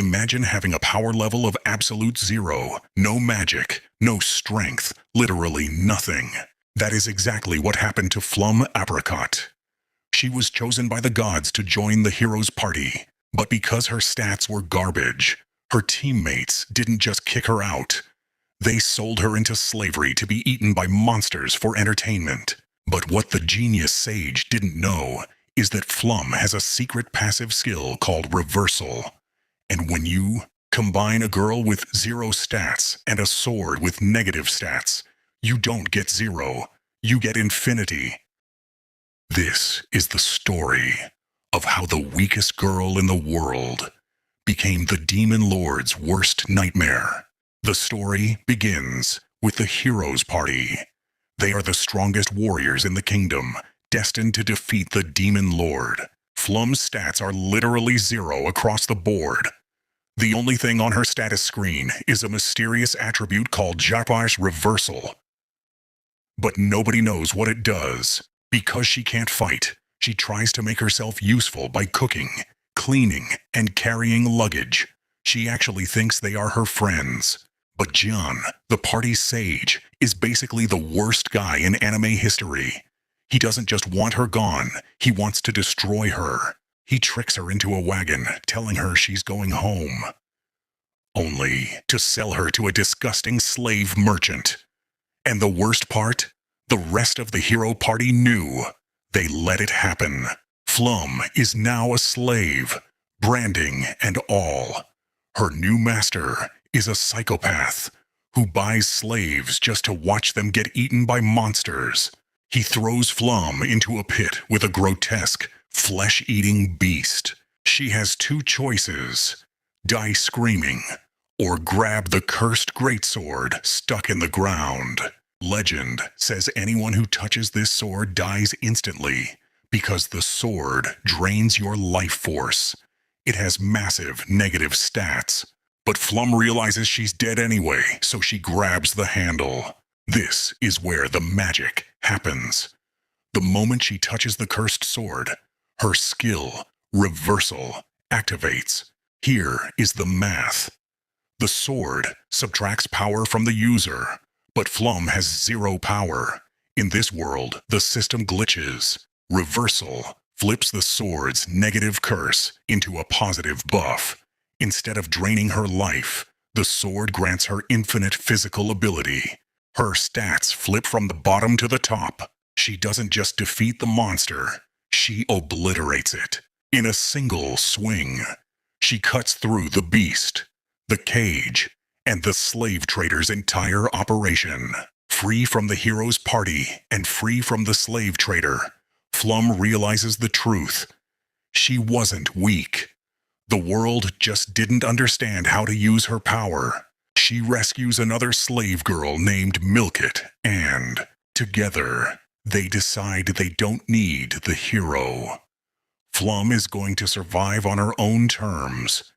Imagine having a power level of absolute zero, no magic, no strength, literally nothing. That is exactly what happened to Flum Apricot. She was chosen by the gods to join the hero's party, but because her stats were garbage, her teammates didn't just kick her out. They sold her into slavery to be eaten by monsters for entertainment. But what the genius sage didn't know is that Flum has a secret passive skill called Reversal. And when you combine a girl with 0 stats and a sword with negative stats, you don't get 0, you get infinity. This is the story of how the weakest girl in the world became the Demon Lord's worst nightmare. The story begins with the hero's party. They are the strongest warriors in the kingdom, destined to defeat the Demon Lord. Flum's stats are literally 0 across the board. The only thing on her status screen is a mysterious attribute called Japar's Reversal. But nobody knows what it does. Because she can't fight, she tries to make herself useful by cooking, cleaning, and carrying luggage. She actually thinks they are her friends. But John, the party's sage, is basically the worst guy in anime history. He doesn't just want her gone, he wants to destroy her. He tricks her into a wagon, telling her she's going home, only to sell her to a disgusting slave merchant. And the worst part? The rest of the hero party knew. They let it happen. Flum is now a slave, branding and all. Her new master is a psychopath who buys slaves just to watch them get eaten by monsters. He throws Flum into a pit with a grotesque, flesh-eating beast. She has 2 choices: die screaming, or grab the Cursed Greatsword stuck in the ground. Legend says anyone who touches this sword dies instantly, because the sword drains your life force. It has massive negative stats. But Flum realizes she's dead anyway, so she grabs the handle. This is where the magic happens. The moment she touches the cursed sword, her skill, Reversal, activates. Here is the math. The sword subtracts power from the user, but Flum has 0 power. In this world, the system glitches. Reversal flips the sword's negative curse into a positive buff. Instead of draining her life, the sword grants her infinite physical ability. Her stats flip from the bottom to the top. She doesn't just defeat the monster, she obliterates it. In a single swing, she cuts through the beast, the cage, and the slave trader's entire operation. Free from the hero's party and free from the slave trader, Flum realizes the truth. She wasn't weak. The world just didn't understand how to use her power. She rescues another slave girl named Milkit, and together, they decide they don't need the hero. Flum is going to survive on her own terms.